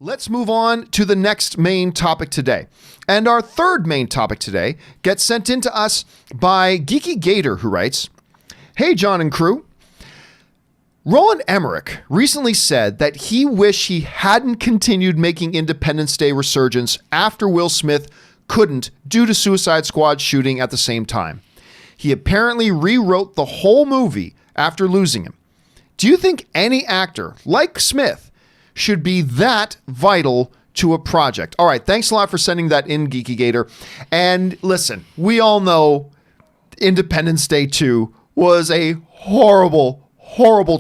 Let's move on to the next main topic today. And our third main topic today gets sent in to us by Geeky Gator, who writes, "Hey, John and crew. Roland Emmerich recently said that he wished he hadn't continued making Independence Day Resurgence after Will Smith couldn't due to Suicide Squad shooting at the same time. He apparently rewrote the whole movie after losing him. Do you think any actor like Smith should be that vital to a project?" All right, thanks a lot for sending that in, Geeky Gator. And listen, we all know Independence Day 2 was a horrible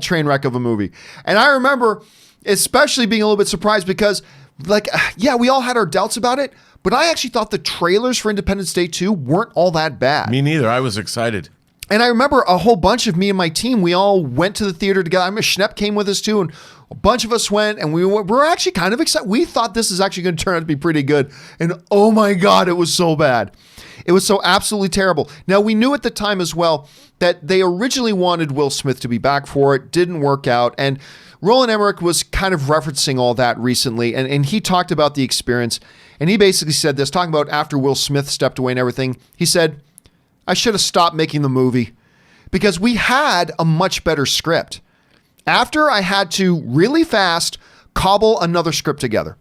train wreck of a movie. And I remember especially being a little bit surprised because, we all had our doubts about it, but I actually thought the trailers for Independence Day 2 weren't all that bad. Me neither. I was excited. And I remember a whole bunch of me and my team, we all went to the theater together. I remember Schnepp came with us too, and a bunch of us went, and we were actually kind of excited. We thought this is actually going to turn out to be pretty good. And oh my God, it was so bad. It was so absolutely terrible. Now, we knew at the time as well that they originally wanted Will Smith to be back for it. Didn't work out. And Roland Emmerich was kind of referencing all that recently. And he talked about the experience. And he basically said this, talking about after Will Smith stepped away and everything. He said, "I should have stopped making the movie because we had a much better script. After I had to really fast cobble another script together.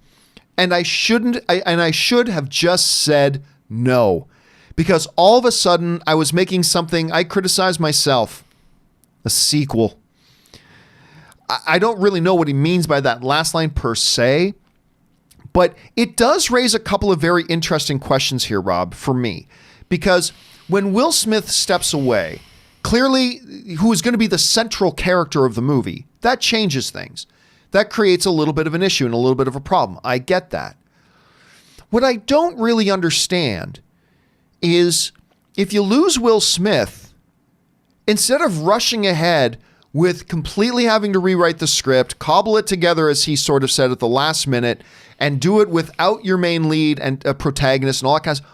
And I should have just said no. Because all of a sudden, I was making something I criticized myself, a sequel." I don't really know what he means by that last line per se, but it does raise a couple of very interesting questions here, Rob, for me. Because when Will Smith steps away, clearly, who is going to be the central character of the movie, that changes things. That creates a little bit of an issue and a little bit of a problem. I get that. What I don't really understand is if you lose Will Smith, instead of rushing ahead with completely having to rewrite the script, cobble it together, as he sort of said at the last minute, and do it without your main lead and a protagonist and all that kind of stuff,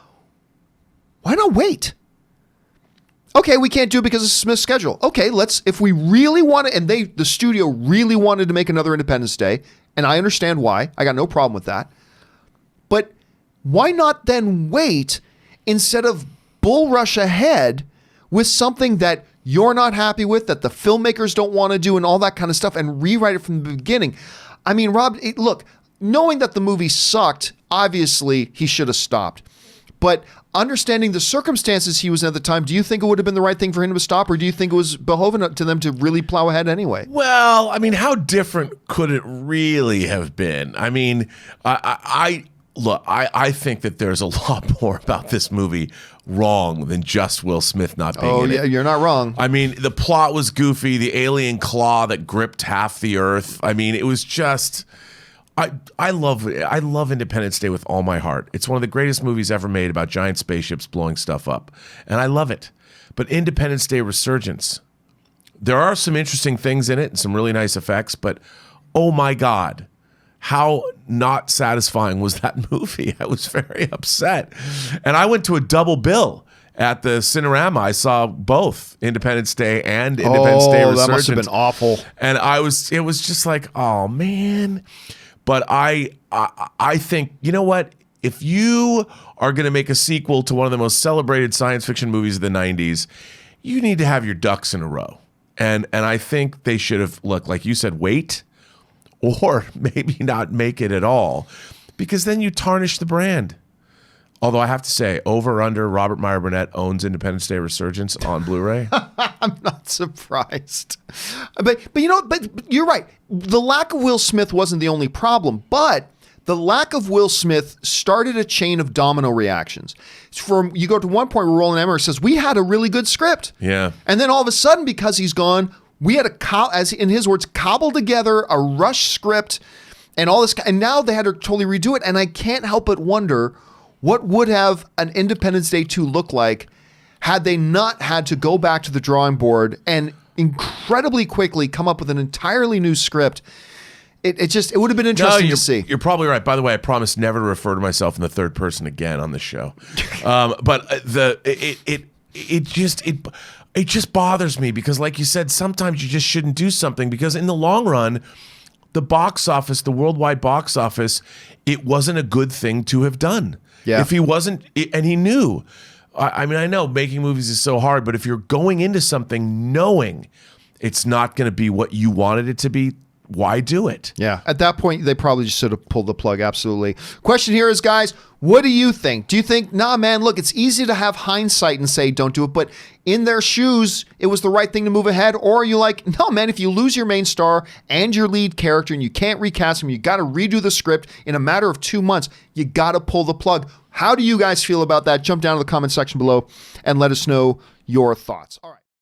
why not wait? Okay, we can't do it because of Smith's schedule. Okay, if we really want to, and the studio really wanted to make another Independence Day, and I understand why. I got no problem with that. But why not then wait instead of bull rush ahead with something that you're not happy with, that the filmmakers don't want to do and all that kind of stuff, and rewrite it from the beginning? I mean, Rob, look, knowing that the movie sucked, obviously he should have stopped. But understanding the circumstances he was in at the time, do you think it would have been the right thing for him to stop, or do you think it was behoven to them to really plow ahead anyway? Well, I mean, how different could it really have been? I mean, I think that there's a lot more about this movie wrong than just Will Smith not being in it. Oh, yeah, you're not wrong. I mean, the plot was goofy, the alien claw that gripped half the earth. I mean, it was just... I love Independence Day with all my heart. It's one of the greatest movies ever made about giant spaceships blowing stuff up. And I love it. But Independence Day Resurgence, there are some interesting things in it and some really nice effects, but oh my God, how not satisfying was that movie? I was very upset. And I went to a double bill at the Cinerama. I saw both Independence Day and Independence Day Resurgence. That must have been awful. And it was just like, oh man. But I think, you know what? If you are going to make a sequel to one of the most celebrated science fiction movies of the 90s, you need to have your ducks in a row. And I think they should have, like you said, wait, or maybe not make it at all, because then you tarnish the brand. Although I have to say, over or under, Robert Meyer Burnett owns Independence Day Resurgence on Blu-ray. I'm not surprised. But you're right. The lack of Will Smith wasn't the only problem, but the lack of Will Smith started a chain of domino reactions. You go to one point where Roland Emmerich says, we had a really good script. Yeah. And then all of a sudden, because he's gone, we had as in his words, cobble together a rush script and all this. And now they had to totally redo it. And I can't help but wonder, what would have an Independence Day 2 look like had they not had to go back to the drawing board and incredibly quickly come up with an entirely new script? It would have been interesting to see. You're probably right. By the way, I promise never to refer to myself in the third person again on the show. But it just bothers me because, like you said, sometimes you just shouldn't do something because in the long run, the box office, the worldwide box office, it wasn't a good thing to have done. Yeah. If he wasn't, and he knew. I mean, I know making movies is so hard, but if you're going into something knowing it's not going to be what you wanted it to be, why do it? Yeah. At that point, they probably just should have pulled the plug. Absolutely. Question here is, guys, what do you think? Do you think, nah, man, look, it's easy to have hindsight and say don't do it, but in their shoes, it was the right thing to move ahead? Or are you like, no, man, if you lose your main star and your lead character and you can't recast him, you got to redo the script in a matter of 2 months, you got to pull the plug. How do you guys feel about that? Jump down to the comment section below and let us know your thoughts. All right.